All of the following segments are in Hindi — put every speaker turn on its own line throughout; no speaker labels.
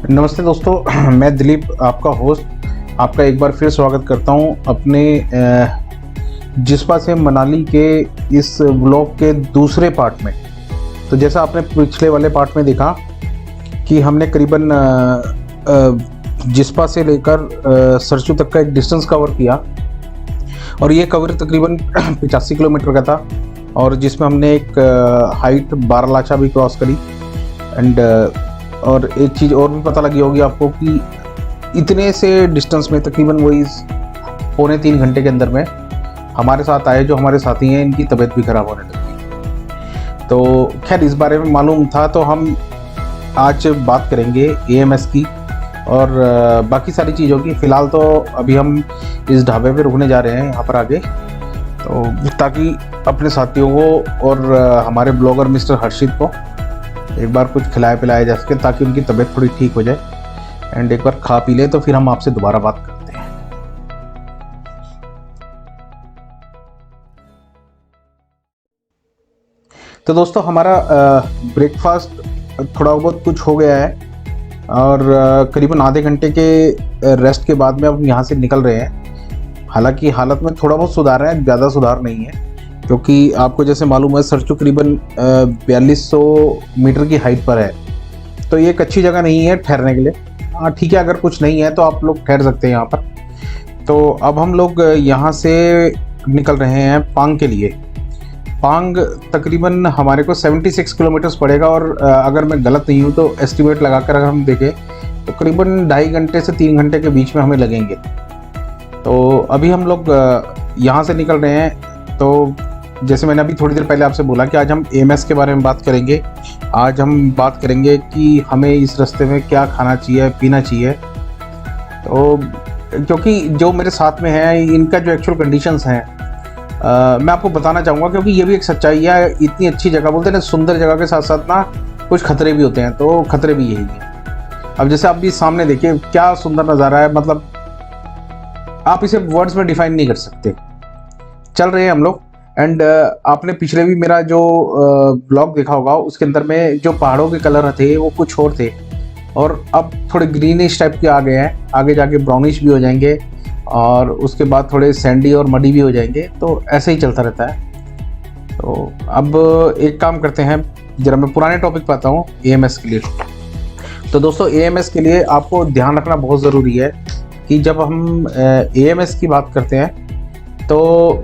नमस्ते दोस्तों, मैं दिलीप आपका होस्ट आपका एक बार फिर स्वागत करता हूं अपने जिस्पा से मनाली के इस व्लॉग के दूसरे पार्ट में। तो जैसा आपने पिछले वाले पार्ट में देखा कि हमने करीबन जिस्पा से लेकर सरचू तक का एक डिस्टेंस कवर किया और ये कवर तकरीबन 85 किलोमीटर का था और जिसमें हमने एक हाइट बारालाचा भी क्रॉस करी। एंड और एक चीज़ और भी पता लगी होगी आपको कि इतने से डिस्टेंस में तकरीबन वही 2.25 घंटे के अंदर में हमारे साथ आए जो हमारे साथी हैं, इनकी तबीयत भी ख़राब होने लगी। तो खैर इस बारे में मालूम था तो हम आज बात करेंगे AMS की और बाकी सारी चीज़ों की। फ़िलहाल तो अभी हम इस ढाबे पे रुकने जा रहे हैं यहाँ पर आगे, तो ताकि अपने साथियों को और हमारे ब्लॉगर मिस्टर हर्षित को एक बार कुछ खिलाया पिलाया जा सके ताकि उनकी तबीयत थोड़ी ठीक हो जाए एंड एक बार खा पी ले तो फिर हम आपसे दोबारा बात करते हैं। तो दोस्तों हमारा ब्रेकफास्ट थोड़ा बहुत कुछ हो गया है और करीबन आधे घंटे के रेस्ट के बाद में अब यहाँ से निकल रहे हैं। हालांकि हालत में थोड़ा बहुत सुधार है, ज़्यादा सुधार नहीं है, क्योंकि आपको जैसे मालूम है सरचू करीबन 4200 मीटर की हाइट पर है, तो ये एक अच्छी जगह नहीं है ठहरने के लिए। हाँ ठीक है, अगर कुछ नहीं है तो आप लोग ठहर सकते हैं यहाँ पर। तो अब हम लोग यहाँ से निकल रहे हैं पांग के लिए। पांग तकरीबन हमारे को 76 किलोमीटर्स पड़ेगा और अगर मैं गलत नहीं हूँ तो एस्टिमेट लगा कर अगर हम देखें तो करीबन 2.5 घंटे से 3 घंटे के बीच में हमें लगेंगे। तो अभी हम लोग यहाँ से निकल रहे हैं। तो जैसे मैंने अभी थोड़ी देर पहले आपसे बोला कि आज हम AMS के बारे में बात करेंगे। आज हम बात करेंगे कि हमें इस रास्ते में क्या खाना चाहिए, पीना चाहिए। तो क्योंकि जो मेरे साथ में है इनका जो एक्चुअल कंडीशंस हैं मैं आपको बताना चाहूँगा, क्योंकि ये भी एक सच्चाई है। इतनी अच्छी जगह बोलते हैं ना, सुंदर जगह के साथ साथ ना कुछ खतरे भी होते हैं, तो खतरे भी यही हैं। अब जैसे आप भी सामने देखिए क्या सुंदर नज़ारा है, मतलब आप इसे वर्ड्स में डिफाइन नहीं कर सकते। चल रहे हैं हम लोग एंड आपने पिछले भी मेरा जो ब्लॉग देखा होगा उसके अंदर में जो पहाड़ों के कलर थे वो कुछ और थे और अब थोड़े ग्रीनिश टाइप के आ गए हैं, आगे जाके ब्राउनिश भी हो जाएंगे और उसके बाद थोड़े सैंडी और मडी भी हो जाएंगे। तो ऐसे ही चलता रहता है। तो अब एक काम करते हैं, जरा मैं पुराने टॉपिक पे आता हूँ AMS के लिए। तो दोस्तों AMS के लिए आपको ध्यान रखना बहुत ज़रूरी है कि जब हम AMS की बात करते हैं तो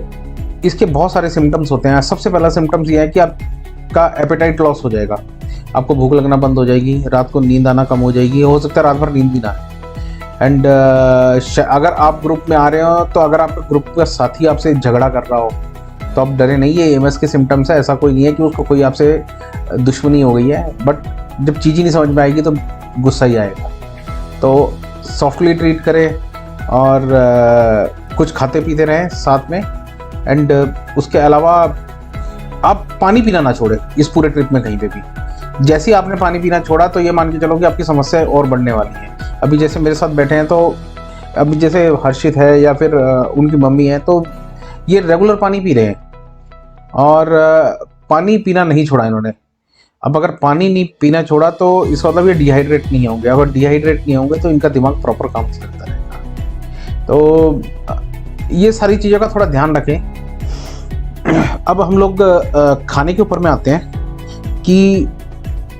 इसके बहुत सारे सिम्टम्स होते हैं। सबसे पहला सिम्टम्स ये है कि आपका एपेटाइट लॉस हो जाएगा, आपको भूख लगना बंद हो जाएगी, रात को नींद आना कम हो जाएगी, हो सकता है रात भर नींद भी ना आए। एंड अगर आप ग्रुप में आ रहे हो तो अगर आपका ग्रुप का साथी आपसे झगड़ा कर रहा हो तो आप डरे नहीं, ये AMS के सिम्टम्स है। ऐसा कोई नहीं है कि उसको कोई आपसे दुश्मनी हो गई है, बट जब चीज़ ही नहीं समझ में आएगी तो गुस्सा ही आएगा। तो सॉफ्टली ट्रीट करें और कुछ खाते पीते रहें साथ में। एंड उसके अलावा आप पानी पीना ना छोड़ें इस पूरे ट्रिप में कहीं पे भी। जैसे ही आपने पानी पीना छोड़ा तो ये मान के चलो कि आपकी समस्या और बढ़ने वाली है। अभी जैसे मेरे साथ बैठे हैं तो अभी जैसे हर्षित है या फिर उनकी मम्मी है तो ये रेगुलर पानी पी रहे हैं और पानी पीना नहीं छोड़ा इन्होंने। अब अगर पानी नहीं पीना छोड़ा तो इसका मतलब ये डिहाइड्रेट नहीं होंगे। अगर डिहाइड्रेट नहीं होंगे तो इनका दिमाग प्रॉपर काम करता रहेगा। तो ये सारी चीज़ों का थोड़ा ध्यान रखें। अब हम लोग खाने के ऊपर में आते हैं कि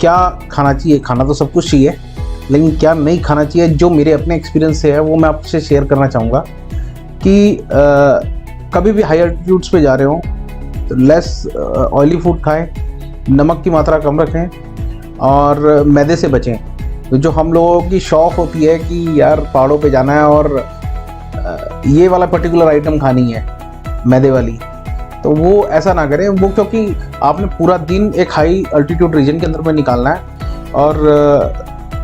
क्या खाना चाहिए। खाना तो सब कुछ चाहिए, लेकिन क्या नहीं खाना चाहिए, जो मेरे अपने एक्सपीरियंस से है वो मैं आपसे शेयर करना चाहूँगा कि कभी भी हाई एल्टीट्यूड्स पे जा रहे हो तो लेस ऑयली फूड खाएं, नमक की मात्रा कम रखें और मैदे से बचें। तो जो हम लोगों की शौक़ होती है कि यार पहाड़ों पे जाना है और ये वाला पर्टिकुलर आइटम खानी है मैदे वाली, तो वो ऐसा ना करें। वो क्योंकि आपने पूरा दिन एक हाई अल्टीट्यूड रीजन के अंदर में निकालना है और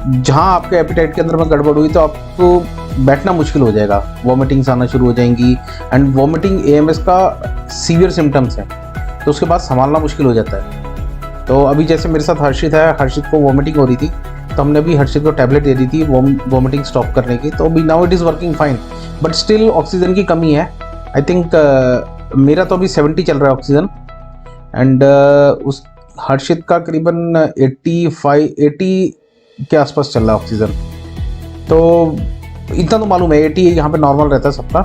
जहाँ आपके एपिटाइट के अंदर में गड़बड़ हुई तो आपको बैठना मुश्किल हो जाएगा, वॉमिटिंग्स आना शुरू हो जाएंगी। एंड वॉमिटिंग AMS का सीवियर सिम्टम्स है, तो उसके बाद संभालना मुश्किल हो जाता है। तो अभी जैसे मेरे साथ हर्षित है, हर्षित को वॉमिटिंग हो रही थी तो हमने भी हर्षित को टैबलेट दे दी थी वॉमिटिंग स्टॉप करने की। तो अभी now it is working fine, but still oxygen की कमी है। आई थिंक मेरा तो अभी 70 चल रहा है ऑक्सीजन एंड हर्षित का करीबन 80 के आसपास चल रहा है ऑक्सीजन। तो इतना तो मालूम है 80 यहाँ पे नॉर्मल रहता है सबका।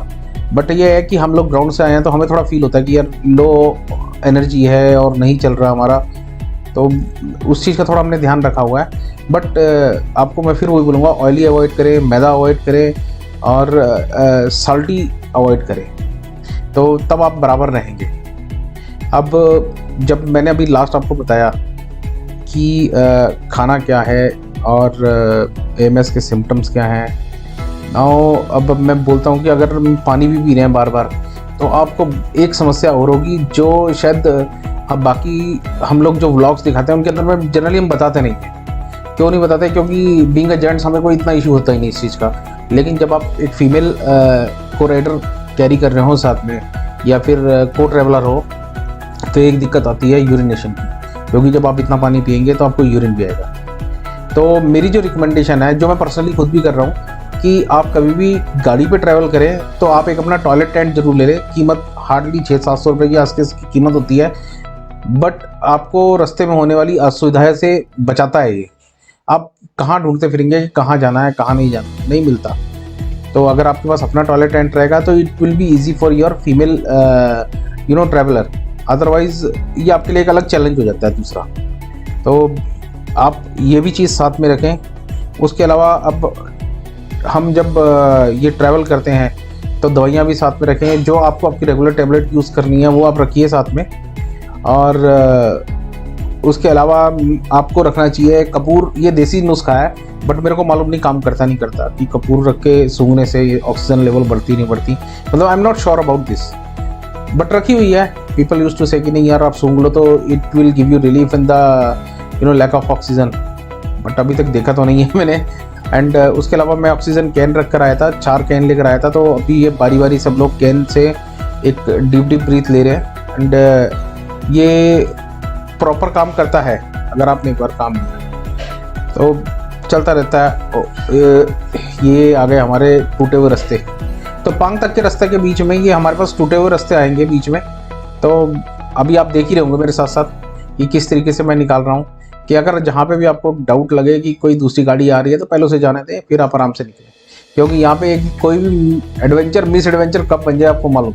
बट ये है कि हम लोग ग्राउंड से आए हैं तो हमें थोड़ा फील होता है कि यार लो एनर्जी है और नहीं चल रहा हमारा, तो उस चीज़ का थोड़ा हमने ध्यान रखा हुआ है। बट आपको मैं फिर वही बोलूँगा, ऑयली अवॉइड करें, मैदा अवॉइड करें और साल्टी अवॉइड करें, तो तब आप बराबर रहेंगे। अब जब मैंने अभी लास्ट आपको बताया कि खाना क्या है और AMS के सिम्टम्स क्या हैं, नाउ अब मैं बोलता हूँ कि अगर हम पानी भी पी रहे हैं बार बार, तो आपको एक समस्या और होगी जो शायद अब बाकी हम लोग जो व्लॉग्स दिखाते हैं उनके अंदर में जनरली हम बताते नहीं हैं। क्यों नहीं बताते? क्योंकि बीइंग अ जेंट्स हमें कोई इतना इशू होता ही नहीं इस चीज़ का। लेकिन जब आप एक फीमेल को राइडर कैरी कर रहे हो साथ में या फिर को ट्रेवलर हो, तो एक दिक्कत आती है यूरिनेशन की, क्योंकि जब आप इतना पानी पिएंगे तो आपको यूरिन भी आएगा। तो मेरी जो रिकमेंडेशन है, जो मैं पर्सनली खुद भी कर रहा हूँ, कि आप कभी भी गाड़ी पे ट्रैवल करें तो आप एक अपना टॉयलेट टेंट जरूर ले लें। कीमत हार्डली 600-700 रुपये की आसपास की कीमत होती है, बट आपको रास्ते में होने वाली असुविधाएं से बचाता है ये। आप कहाँ ढूंढते फिरेंगे कि कहाँ जाना है कहाँ नहीं जाना, नहीं मिलता। तो अगर आपके पास अपना टॉयलेट टेंट रहेगा तो it will be easy for your female traveller. Otherwise ये आपके लिए एक अलग चैलेंज हो जाता है दूसरा। तो आप ये भी चीज़ साथ में रखें। उसके अलावा अब हम जब ये ट्रैवल करते हैं तो दवाइयाँ भी साथ में रखें। जो आपको आपकी रेगुलर टेबलेट यूज़ करनी है वो आप रखिए साथ में। और उसके अलावा आपको रखना चाहिए कपूर। ये देसी नुस्खा है, बट मेरे को मालूम नहीं काम करता नहीं करता कि कपूर रख के सूंघने से ये ऑक्सीजन लेवल बढ़ती नहीं बढ़ती। मतलब I am not sure about this, but रखी हुई है। पीपल यूज टू से कि नहीं यार आप सूंघ लो तो it will give you relief in the lack of oxygen, but अभी तक देखा तो नहीं है मैंने। एंड उसके अलावा मैं ऑक्सीजन कैन रख कर आया था, 4 कैन लेकर आया था। तो अभी ये बारी बारी सब लोग कैन से एक डीप ब्रीथ ले रहे हैं। एंड ये प्रॉपर काम करता है अगर आपने एक बार काम किया तो चलता रहता है। ये आ गए हमारे टूटे हुए रास्ते। तो पांग तक के रास्ते के बीच में ये हमारे पास टूटे हुए रास्ते आएंगे बीच में। तो अभी आप देख ही रहे होंगे मेरे साथ साथ कि किस तरीके से मैं निकाल रहा हूँ, कि अगर जहाँ पे भी आपको डाउट लगे कि कोई दूसरी गाड़ी आ रही है तो पहले उसे जाने दें, फिर आप आराम से निकलें। क्योंकि यहाँ पे कोई भी एडवेंचर मिस एडवेंचर कब बन जाए आपको मालूम।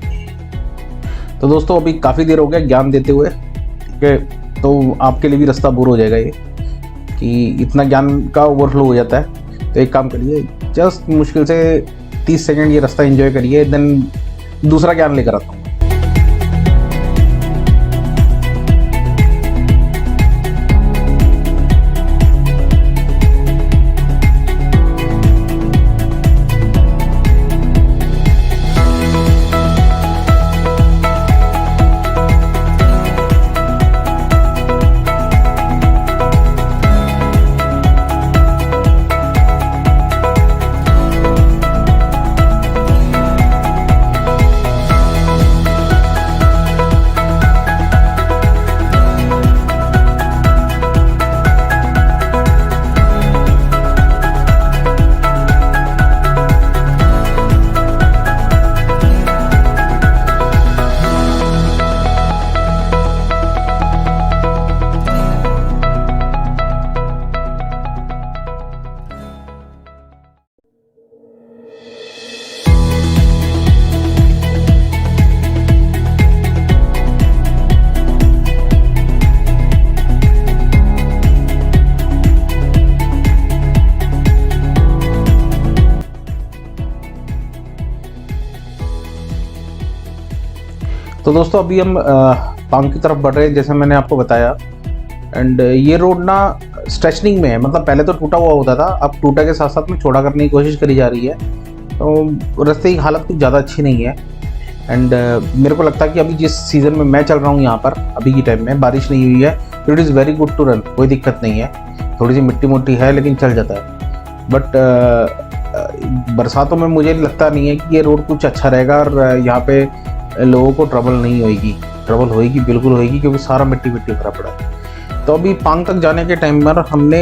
तो दोस्तों अभी काफ़ी देर हो गया ज्ञान देते हुए, ठीक है? तो आपके लिए भी रास्ता बोर हो जाएगा ये कि इतना ज्ञान का ओवरफ्लो हो जाता है। तो एक काम करिए, जस्ट मुश्किल से 30 सेकंड ये रास्ता एंजॉय करिए, देन दूसरा ज्ञान लेकर आता हूँ। तो दोस्तों अभी हम पांग की तरफ बढ़ रहे हैं जैसे मैंने आपको बताया। एंड ये रोड ना स्ट्रेचनिंग में है, मतलब पहले तो टूटा हुआ होता था, अब टूटा के साथ साथ में छोटा करने की कोशिश करी जा रही है। तो रास्ते की हालत कुछ ज़्यादा अच्छी नहीं है। एंड मेरे को लगता है कि अभी जिस सीज़न में मैं चल रहा हूँ यहाँ पर अभी की टाइम में बारिश नहीं हुई है, तो it is very good to run, कोई दिक्कत नहीं है। थोड़ी सी मिट्टी मोटी है लेकिन चल जाता है। बट बरसातों में मुझे लगता नहीं है कि ये रोड कुछ अच्छा रहेगा और यहाँ पे लोगों को ट्रबल नहीं होएगी। ट्रबल होएगी, बिल्कुल होएगी, क्योंकि सारा मिट्टी मिट्टी भरा पड़ा है। तो अभी पांग तक जाने के टाइम पर हमने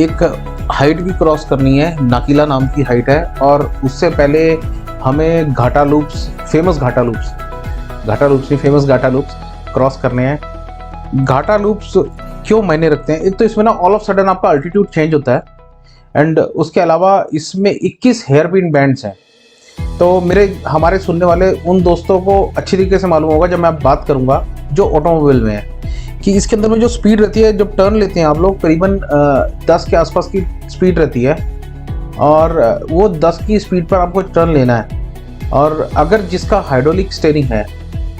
एक हाइट भी क्रॉस करनी है, नाकीला नाम की हाइट है। और उससे पहले हमें घाटा लूप्स क्रॉस करने हैं। घाटा लूप्स क्यों मायने रखते हैं? एक तो इसमें ना ऑल ऑफ सडन आपका अल्टीट्यूड चेंज होता है एंड उसके अलावा इसमें 21 हेयर पिन बैंड्स हैं। तो हमारे सुनने वाले उन दोस्तों को अच्छी तरीके से मालूम होगा जब मैं बात करूंगा जो ऑटोमोबाइल में है, कि इसके अंदर में जो स्पीड रहती है, जब टर्न लेते हैं आप लोग, करीबन 10 के आसपास की स्पीड रहती है, और वो 10 की स्पीड पर आपको टर्न लेना है। और अगर जिसका हाइड्रोलिक स्टीयरिंग है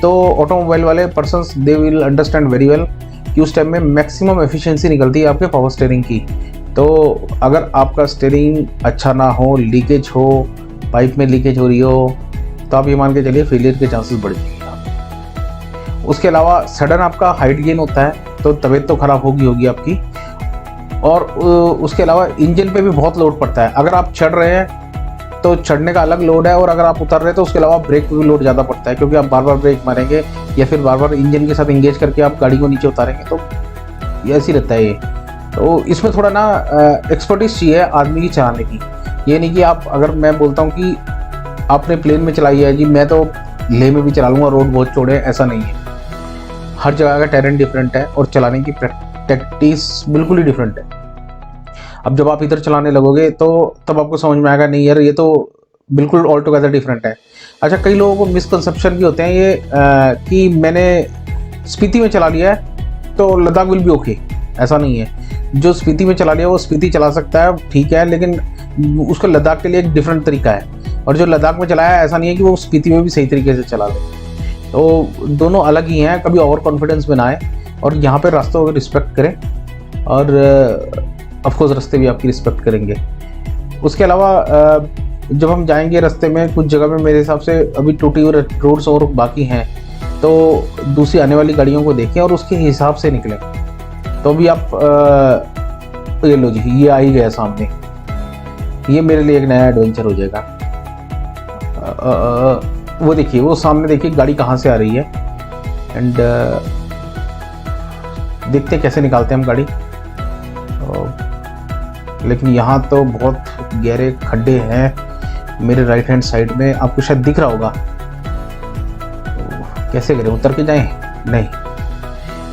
तो ऑटोमोबाइल वाले persons they will understand very well कि उस टाइम में मैक्सिमम एफिशिएंसी निकलती है आपके पावर स्टीयरिंग की। तो अगर आपका स्टीयरिंग अच्छा ना हो, लीकेज हो, पाइप में लीकेज हो रही हो, तो आप ये मान के चलिए फेलियर के चांसेस बढ़ जाएंगे। उसके अलावा सडन आपका हाइट गेन होता है तो तबीयत तो खराब होगी आपकी। और उसके अलावा इंजन पे भी बहुत लोड पड़ता है। अगर आप चढ़ रहे हैं तो चढ़ने का अलग लोड है, और अगर आप उतर रहे हैं तो उसके अलावा ब्रेक पे भी लोड ज़्यादा पड़ता है, क्योंकि आप बार बार ब्रेक मारेंगे या फिर बार बार इंजन के साथ इंगेज करके आप गाड़ी को नीचे उतारेंगे, तो ये ऐसे ही रहता है ये। तो इसमें थोड़ा ना एक्सपर्टीज चाहिए आदमी की चलाने की। ये नहीं कि आप, अगर मैं बोलता हूँ कि आपने प्लेन में चलाई है जी, मैं तो लेह में भी चला लूँगा, रोड बहुत चौड़े हैं, ऐसा नहीं है। हर जगह का टेरेन डिफरेंट है और चलाने की प्रैक्टिस बिल्कुल ही डिफरेंट है। अब जब आप इधर चलाने लगोगे तो तब आपको समझ में आएगा, नहीं यार ये तो बिल्कुल ऑल टुगेदर डिफरेंट है। अच्छा, कई लोगों को मिसकंसेप्शन भी होते हैं ये कि मैंने स्पीति में चला लिया है तो लद्दाख विल भी ओके, ऐसा नहीं है। जो स्पीति में चला लिया वो स्पीति चला सकता है, ठीक है, लेकिन उसका लद्दाख के लिए एक डिफरेंट तरीका है। और जो लद्दाख में चलाया है, ऐसा नहीं है कि वो स्पीति में भी सही तरीके से चला ले। तो दोनों अलग ही हैं, कभी ओवर कॉन्फिडेंस में ना आए, और यहाँ पे रास्तों को रिस्पेक्ट करें, और ऑफकोर्स रास्ते भी आपकी रिस्पेक्ट करेंगे। उसके अलावा जब हम जाएंगे रास्ते में, कुछ जगह में मेरे हिसाब से अभी टूटी हुई रोड्स और बाकी हैं, तो दूसरी आने वाली गाड़ियों को देखें और उसके हिसाब से निकलें। तो अभी आप ये लो जी, ये आ ही गया सामने, ये मेरे लिए एक नया एडवेंचर हो जाएगा। वो देखिए, वो सामने देखिए गाड़ी कहाँ से आ रही है, एंड देखते कैसे निकालते हैं हम गाड़ी। लेकिन यहाँ तो बहुत गहरे खड्डे हैं मेरे राइट हैंड साइड में, आपको शायद दिख रहा होगा। कैसे करें, उतर के जाएं? नहीं,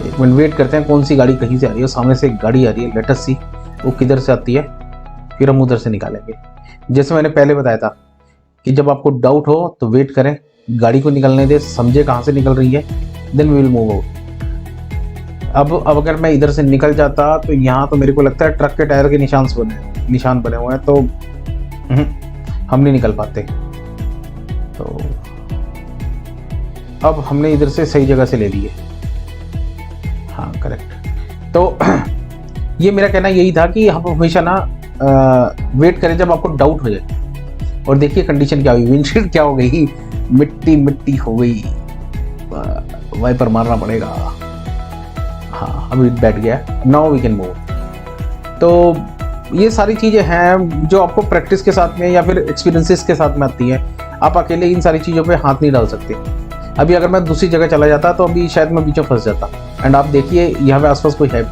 एक मिनट वेट करते हैं, कौन सी गाड़ी कहीं से आ रही है। सामने से एक गाड़ी आ रही है, लेट अस सी वो किधर से आती है, फिर हम उधर से निकालेंगे। जैसे मैंने पहले बताया था कि जब आपको डाउट हो तो वेट करें, गाड़ी को निकलने दे, समझे कहाँ से निकल रही है, then we will move out. अब अगर मैं इधर से निकल जाता तो यहाँ तो मेरे को लगता है ट्रक के टायर के निशान बने हुए हैं, तो हम नहीं निकल पाते। तो अब हमने इधर से सही जगह से ले लिए, हाँ करेक्ट। तो ये मेरा कहना यही था कि हम हमेशा ना वेट करें जब आपको डाउट हो जाए। और देखिए कंडीशन क्या हुई, विंडशील्ड क्या हो गई, मिट्टी हो गई, वाइपर मारना पड़ेगा। हाँ अभी बैठ गया, नाउ वी कैन मूव। तो ये सारी चीज़ें हैं जो आपको प्रैक्टिस के साथ में या फिर एक्सपीरियंसेस के साथ में आती हैं। आप अकेले इन सारी चीज़ों पे हाथ नहीं डाल सकते। अभी अगर मैं दूसरी जगह चला जाता तो अभी शायद मैं बीच में फंस जाता। एंड आप देखिए यहाँ पे आसपास कोई है भी।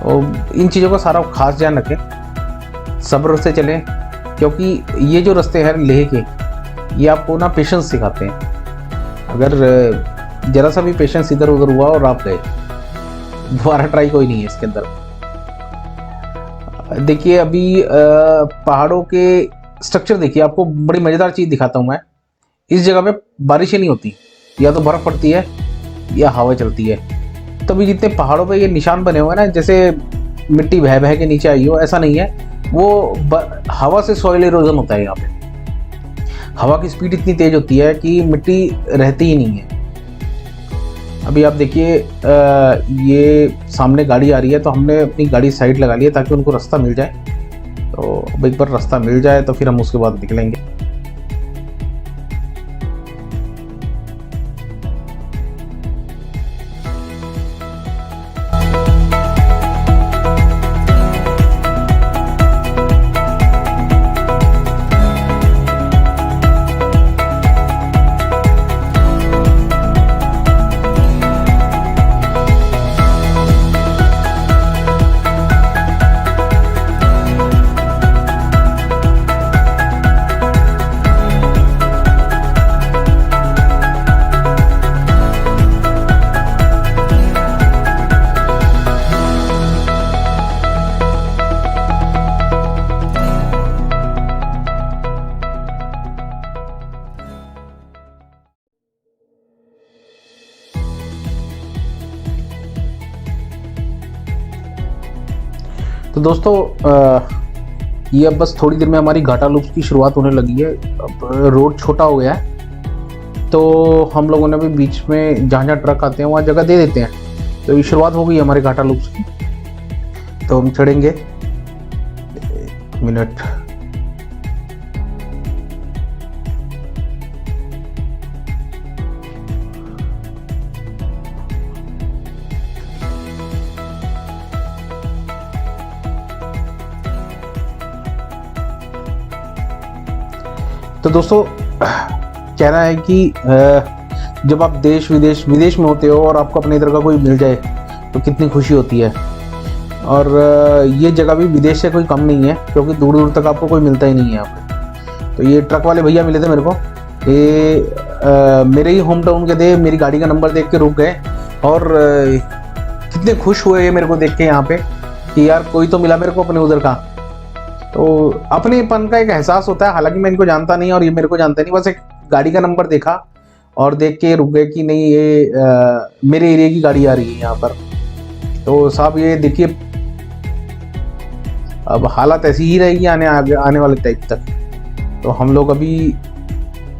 और इन चीज़ों का सारा खास ध्यान रखें, सब्र से चलें, क्योंकि ये जो रास्ते हैं लेह के, ये आपको ना पेशेंस सिखाते हैं। अगर जरा सा भी पेशेंस इधर उधर हुआ और आप गए, दोबारा ट्राई कोई नहीं है इसके अंदर। देखिए अभी पहाड़ों के स्ट्रक्चर देखिए, आपको बड़ी मज़ेदार चीज़ दिखाता हूँ मैं। इस जगह पे बारिशें नहीं होती, या तो बर्फ़ पड़ती है या हवा चलती है। तो अभी जितने पहाड़ों पे ये निशान बने हुए हैं ना, जैसे मिट्टी बह बह के नीचे आई हो, ऐसा नहीं है। वो हवा से सॉइल इरोजन होता है। यहाँ पे हवा की स्पीड इतनी तेज़ होती है कि मिट्टी रहती ही नहीं है। अभी आप देखिए ये सामने गाड़ी आ रही है, तो हमने अपनी गाड़ी साइड लगा ली है ताकि उनको रास्ता मिल जाए। तो अब एक बार रास्ता मिल जाए तो फिर हम उसके बाद निकलेंगे। तो दोस्तों ये अब बस थोड़ी देर में हमारी घाटा लूप्स की शुरुआत होने लगी है। अब रोड छोटा हो गया है तो हम लोगों ने भी बीच में जहाँ जहाँ ट्रक आते हैं वहाँ जगह दे देते हैं। तो ये शुरुआत हो गई है हमारे घाटा लूप्स की। तो हम चढ़ेंगे, एक मिनट। तो दोस्तों कहना है कि जब आप देश विदेश में होते हो और आपको अपने इधर का कोई मिल जाए तो कितनी खुशी होती है। और ये जगह भी विदेश से कोई कम नहीं है, क्योंकि दूर दूर तक आपको कोई मिलता ही नहीं है यहाँ पे। तो ये ट्रक वाले भैया मिले थे मेरे को, ये मेरे ही होम टाउन के थे। मेरी गाड़ी का नंबर देख के रुक गए और कितने खुश हुए ये मेरे को देख के यहाँ पे कि यार कोई तो मिला मेरे को अपने उधर का। तो अपनेपन का एक एहसास होता है। हालांकि मैं इनको जानता नहीं और ये मेरे को जानते नहीं, बस एक गाड़ी का नंबर देखा और देख के रुक गए कि नहीं ये मेरे एरिया की गाड़ी आ रही है यहाँ पर। तो साहब ये देखिए अब हालत ऐसी ही रहेगी आने वाले टाइम तक। तो हम लोग अभी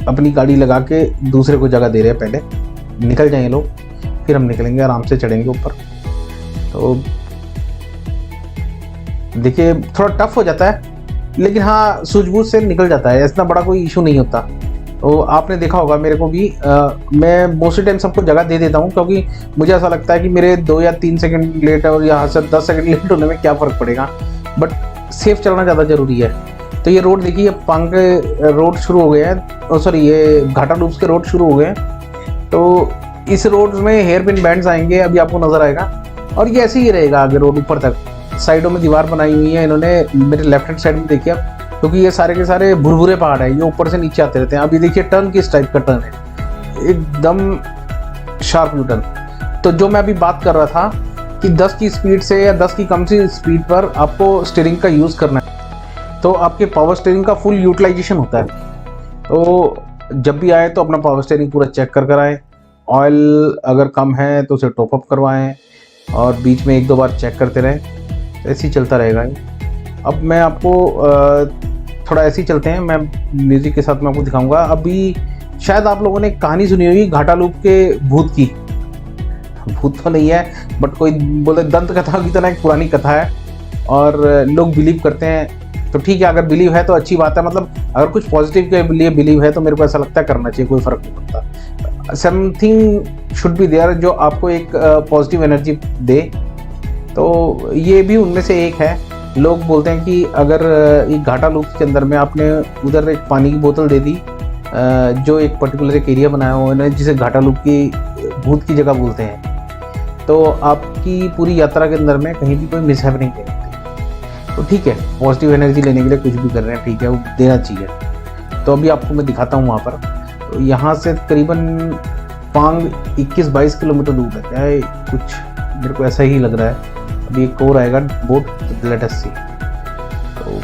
अपनी गाड़ी लगा के दूसरे को जगह दे रहे हैं। पहले निकल जाएं लोग, फिर हम निकलेंगे, आराम से चढ़ेंगे ऊपर। तो देखिए थोड़ा टफ हो जाता है, लेकिन हाँ सूझबूझ से निकल जाता है, इतना बड़ा कोई इशू नहीं होता। तो आपने देखा होगा मेरे को भी मैं मोस्टली टाइम सबको जगह दे देता हूँ, क्योंकि मुझे ऐसा लगता है कि मेरे 2 या 3 सेकंड लेट और यहाँ से 10 सेकंड लेट होने में क्या फ़र्क पड़ेगा, बट सेफ चलना ज़्यादा ज़रूरी है। तो ये रोड देखिए, पांग के रोड शुरू हो गए हैं, सॉरी ये घाटा लूप्स के रोड शुरू हो गए हैं। तो इस रोड में हेयर पिन बैंड्स आएंगे, अभी आपको नज़र आएगा, और ये ऐसे ही रहेगा आगे रोड ऊपर तक। साइडों में दीवार बनाई हुई है इन्होंने, मेरे लेफ्ट हैंड साइड में देखिए आप, क्योंकि ये सारे के सारे भुरभुरे पहाड़ है, ये ऊपर से नीचे आते रहते हैं। अभी देखिए टर्न किस टाइप का टर्न है, एकदम शार्प यू टर्न। तो जो मैं अभी बात कर रहा था कि 10 की स्पीड से या 10 की कम सी स्पीड पर आपको स्टीयरिंग का यूज़ करना है, तो आपके पावर स्टीयरिंग का फुल यूटिलाइजेशन होता है। तो जब भी आए तो अपना पावर स्टीयरिंग पूरा चेक कर आए। ऑयल अगर कम है तो उसे टॉपअप करवाएं और बीच में 1-2 बार चेक करते रहें। ऐसे ही चलता रहेगा ये। अब मैं आपको थोड़ा ऐसे ही चलते हैं, मैं म्यूज़िक के साथ मैं आपको दिखाऊंगा। अभी शायद आप लोगों ने कहानी सुनी होगी घाटा लूप के भूत की। भूत तो नहीं है, बट कोई बोले दंत कथा की तरह एक पुरानी कथा है और लोग बिलीव करते हैं। तो ठीक है, अगर बिलीव है तो अच्छी बात है। मतलब अगर कुछ पॉजिटिव के लिए बिलीव है तो मेरे को ऐसा लगता है करना चाहिए, कोई फ़र्क नहीं पड़ता। समथिंग शुड बी देयर जो आपको एक पॉजिटिव एनर्जी दे। तो ये भी उनमें से एक है। लोग बोलते हैं कि अगर एक घाटा लूप के अंदर में आपने उधर एक पानी की बोतल दे दी, जो एक पर्टिकुलर एक एरिया बनाया हुआ है जिसे घाटा लूप की भूत की जगह बोलते हैं, तो आपकी पूरी यात्रा के अंदर में कहीं भी कोई मिसहैप नहीं करेंगे। तो ठीक है, पॉजिटिव एनर्जी लेने के लिए कुछ भी कर रहे हैं, ठीक है, वो देना चाहिए। तो अभी आपको मैं दिखाता हूँ वहाँ पर। तो यहाँ से करीबन पांग 21-22 किलोमीटर दूर है, क्या है कुछ, मेरे को ऐसा ही लग रहा है। अभी एक और आएगा बोट, लेट अस सी। तो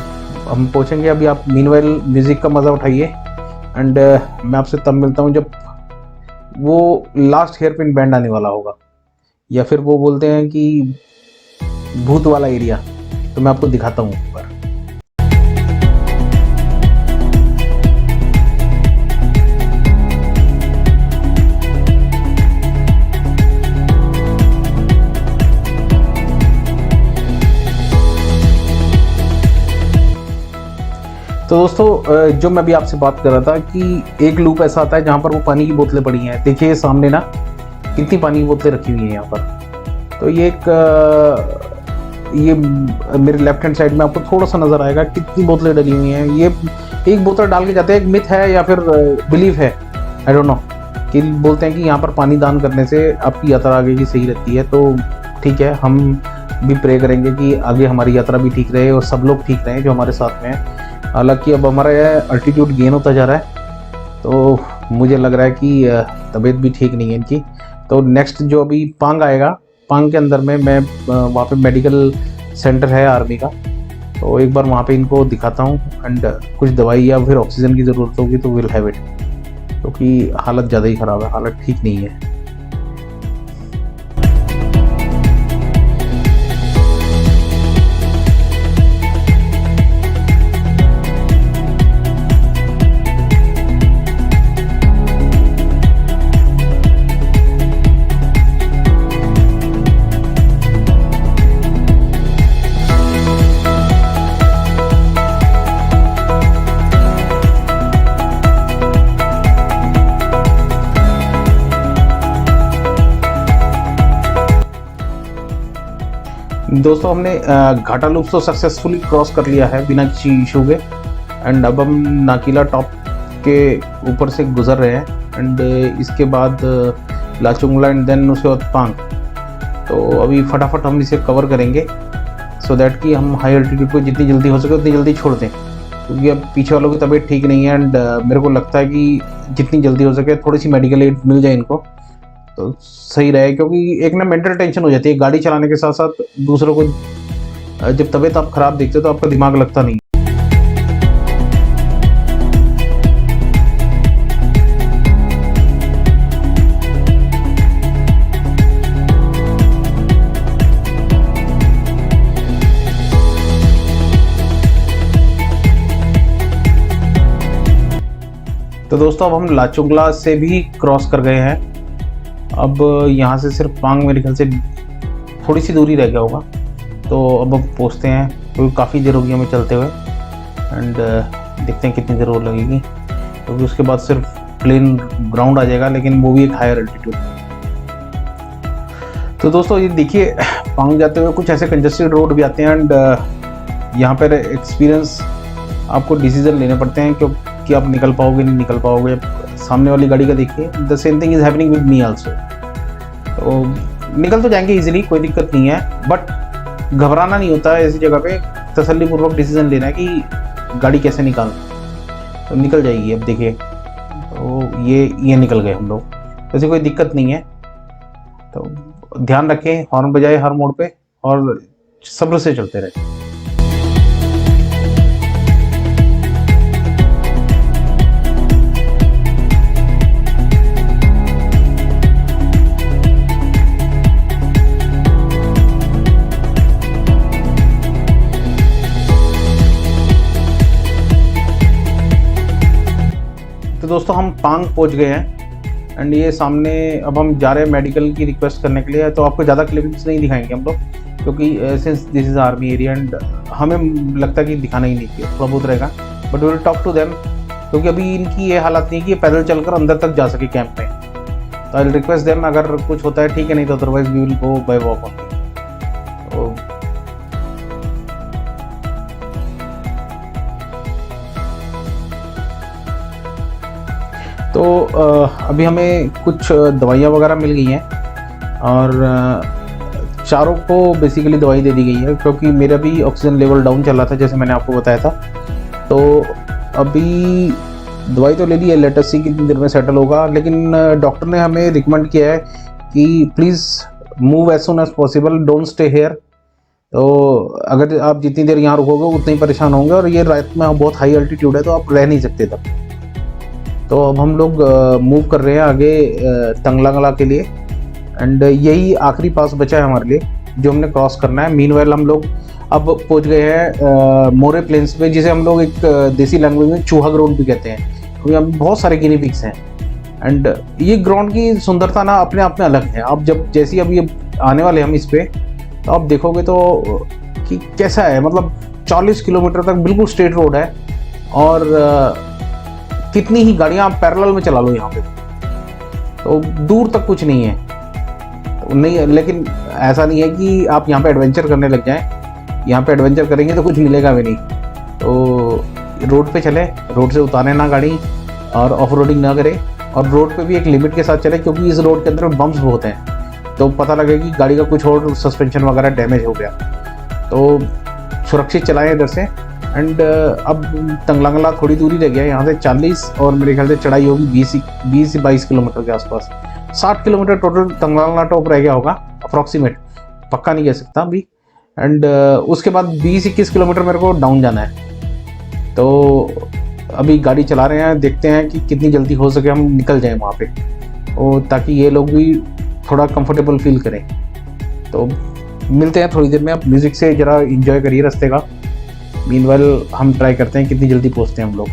हम पहुँचेंगे अभी। आप मीनवाइल म्यूज़िक का मज़ा उठाइए एंड मैं आपसे तब मिलता हूँ जब वो लास्ट हेयर पिन बैंड आने वाला होगा, या फिर वो बोलते हैं कि भूत वाला एरिया। तो मैं आपको दिखाता हूँ ऊपर। तो दोस्तों जो मैं अभी आपसे बात कर रहा था कि एक लूप ऐसा आता है जहाँ पर वो पानी की बोतलें पड़ी हैं। देखिए सामने ना कितनी पानी की बोतलें रखी हुई हैं यहाँ पर। तो ये मेरे लेफ्ट हैंड साइड में आपको थोड़ा सा नज़र आएगा कितनी बोतलें डली हुई हैं। ये एक बोतल डाल के जाते हैं। एक मिथ है या फिर बिलीव है, आई डोंट नो, कि बोलते हैं कि यहाँ पर पानी दान करने से आपकी यात्रा आगे की सही रहती है। तो ठीक है, हम भी प्रे करेंगे कि आगे हमारी यात्रा भी ठीक रहे और सब लोग ठीक रहें जो हमारे साथ में हैं। हालांकि अब हमारा अल्टीट्यूड गेन होता जा रहा है, तो मुझे लग रहा है कि तबीयत भी ठीक नहीं है इनकी। तो नेक्स्ट जो अभी पांग आएगा, पांग के अंदर में मैं वहाँ पे मेडिकल सेंटर है आर्मी का, तो एक बार वहाँ पे इनको दिखाता हूँ एंड कुछ दवाई या फिर ऑक्सीजन की ज़रूरत होगी तो विल हैव इट, क्योंकि हालत ज़्यादा ही ख़राब है, हालत ठीक नहीं है। दोस्तों हमने घाटा लूप तो सक्सेसफुली क्रॉस कर लिया है बिना किसी इशू के। एंड अब हम नाकीला टॉप के ऊपर से गुजर रहे हैं। एंड इसके बाद लाचुंगला एंड देन उसके बाद पांग। तो अभी फटाफट हम इसे कवर करेंगे सो दैट कि हम हाई अल्टीट्यूड को जितनी जल्दी हो सके उतनी जल्दी छोड़ दें, क्योंकि अब पीछे वालों की तबीयत ठीक नहीं है। एंड मेरे को लगता है कि जितनी जल्दी हो सके थोड़ी सी मेडिकल एड मिल जाए इनको तो सही रहे, क्योंकि एक ना मेंटल टेंशन हो जाती है गाड़ी चलाने के साथ साथ। दूसरों को जब तबीयत आप खराब देखते हो तो आपका दिमाग लगता नहीं। तो दोस्तों अब हम लाचुंगला से भी क्रॉस कर गए हैं। अब यहाँ से सिर्फ पांग मेरे ख्याल से थोड़ी सी दूरी रह गया होगा। तो अब हम पहुँचते हैं, क्योंकि काफ़ी देर होगी हमें चलते हुए। एंड देखते हैं कितनी देर और लगेगी, क्योंकि उसके बाद सिर्फ प्लेन ग्राउंड आ जाएगा, लेकिन वो भी एक हायर अल्टीट्यूड। तो दोस्तों ये देखिए, पांग जाते हुए कुछ ऐसे कंजेस्टेड रोड भी आते हैं। एंड यहाँ पर एक्सपीरियंस आपको डिसीजन लेने पड़ते हैं कि आप निकल पाओगे नहीं निकल पाओगे। सामने वाली गाड़ी का देखिए, the same thing is happening with me also. तो निकल तो जाएंगे इजीली, कोई दिक्कत नहीं है, बट घबराना नहीं होता है ऐसी जगह पे। तसल्लीपूर्वक डिसीजन लेना है कि गाड़ी कैसे निकालना, तो निकल जाएगी। अब देखिए, तो ये निकल गए हम लोग, वैसे कोई दिक्कत नहीं है। तो ध्यान रखें, हॉर्न बजाए हर मोड़ पे और सब्र से चलते रहे। तो दोस्तों हम पांग पहुंच गए हैं। एंड ये सामने अब हम जा रहे हैं मेडिकल की रिक्वेस्ट करने के लिए। तो आपको ज़्यादा क्लिपिंग्स नहीं दिखाएंगे हम लोग, क्योंकि since this is army area and हमें लगता है कि दिखाना ही नहीं चाहिए, थोड़ा बहुत रहेगा। But we will talk to them, क्योंकि अभी इनकी ये हालत नहीं है कि ये पैदल चलकर अंदर तक जा सके कैंप में। तो आई विल रिक्वेस्ट देम, अगर कुछ होता है ठीक है, नहीं तो otherwise we will go by walk on. तो अभी हमें कुछ दवाइयाँ वगैरह मिल गई हैं और चारों को बेसिकली दवाई दे दी गई है, क्योंकि मेरा भी ऑक्सीजन लेवल डाउन चल रहा था जैसे मैंने आपको बताया था। तो अभी दवाई तो ले ली है, लेट अस सी कितनी देर में सेटल होगा। लेकिन डॉक्टर ने हमें रिकमेंड किया है कि please move as soon as possible, don't stay here. तो अगर आप जितनी देर यहाँ रुकोगे उतने ही परेशान होंगे, और ये रात में बहुत हाई अल्टीट्यूड है तो आप रह नहीं सकते तब। तो अब हम लोग मूव कर रहे हैं आगे तंगलांगला के लिए। एंड यही आखिरी पास बचा है हमारे लिए जो हमने क्रॉस करना है। मीनवाइल हम लोग अब पहुंच गए हैं मोरे प्लेन्स पे, जिसे हम लोग एक देसी लैंग्वेज में चूहा ग्राउंड भी कहते हैं, क्योंकि यहाँ बहुत सारे गिनी पिग्स हैं। एंड ये ग्राउंड की सुंदरता ना अपने आप में अलग है। आप जब जैसे अभी आने वाले हम इस पे, तो आप देखोगे तो कि कैसा है, मतलब 40 किलोमीटर तक बिल्कुल स्ट्रेट रोड है, और कितनी ही गाड़ियाँ आप पैरेलल में चला लो यहाँ पे, तो दूर तक कुछ नहीं है। तो नहीं, लेकिन ऐसा नहीं है कि आप यहाँ पे एडवेंचर करने लग जाएं। यहाँ पे एडवेंचर करेंगे तो कुछ मिलेगा भी नहीं। तो रोड पे चले, रोड से उतारे ना गाड़ी, और ऑफ रोडिंग ना करें, और रोड पे भी एक लिमिट के साथ चले, क्योंकि इस रोड के अंदर बम्प्स बहुत हैं। तो पता लगे कि गाड़ी का कुछ और सस्पेंशन वगैरह डैमेज हो गया, तो सुरक्षित चलाएं इधर से। एंड अब तंगलांगला थोड़ी दूरी रह गया यहाँ से 40, और मेरे ख्याल से चढ़ाई होगी 20 से 22 किलोमीटर के आसपास। 60 किलोमीटर टोटल तंगलांगला टॉप रह गया होगा अप्रॉक्सीमेट, पक्का नहीं कह सकता अभी। एंड उसके बाद 20-21 किलोमीटर मेरे को डाउन जाना है। तो अभी गाड़ी चला रहे हैं, देखते हैं कि कितनी जल्दी हो सके हम निकल जाएं वहाँ पे, और ताकि ये लोग भी थोड़ा कंफर्टेबल फील करें। तो मिलते हैं थोड़ी देर में। आप म्यूज़िक से ज़रा इंजॉय करिए रास्ते का। मीनवाइल हम ट्राई करते हैं कितनी जल्दी पहुँचते हैं हम लोग।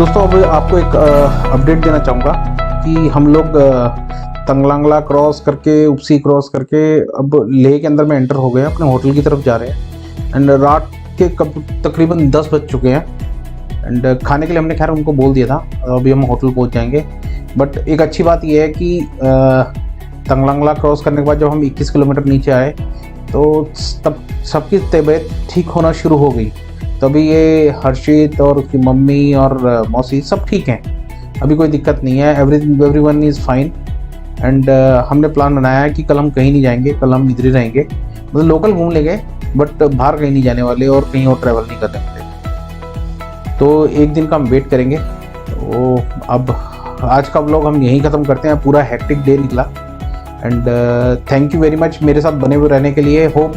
दोस्तों अब आपको एक अपडेट देना चाहूँगा कि हम लोग तंगलांगला क्रॉस करके, उपसी क्रॉस करके अब लेह के अंदर में एंटर हो गए हैं, अपने होटल की तरफ जा रहे हैं। एंड रात के तकरीबन 10 बज चुके हैं। एंड खाने के लिए हमने खैर उनको बोल दिया था, अभी हम होटल पहुंच जाएंगे। बट एक अच्छी बात यह है कि तंगलांगला क्रॉस करने के बाद जब हम 21 किलोमीटर नीचे आए तो तब सबकी तबीयत ठीक होना शुरू हो गई। तभी ये हर्षित और उसकी मम्मी और मौसी सब ठीक हैं, अभी कोई दिक्कत नहीं है, एवरीवन इज़ फाइन। एंड हमने प्लान बनाया है कि कल हम कहीं नहीं जाएंगे, कल हम इधर ही रहेंगे, मतलब लोकल घूम लेंगे बट बाहर कहीं नहीं जाने वाले और कहीं और ट्रैवल नहीं करने वाले। तो एक दिन का हम वेट करेंगे। तो अब आज का व्लॉग हम यहीं ख़त्म करते हैं, पूरा हेक्टिक डे निकला। And thank you very much मेरे साथ बने हुए रहने के लिए। होप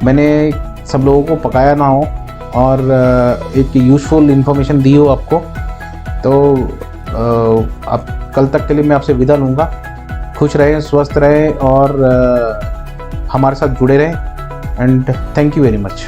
मैंने सब लोगों को पकाया ना हो और एक यूज़फुल इन्फॉर्मेशन दी हो आपको। तो अब कल तक के लिए मैं आपसे विदा लूँगा। खुश रहें, स्वस्थ रहें और हमारे साथ जुड़े रहें। And thank you very much.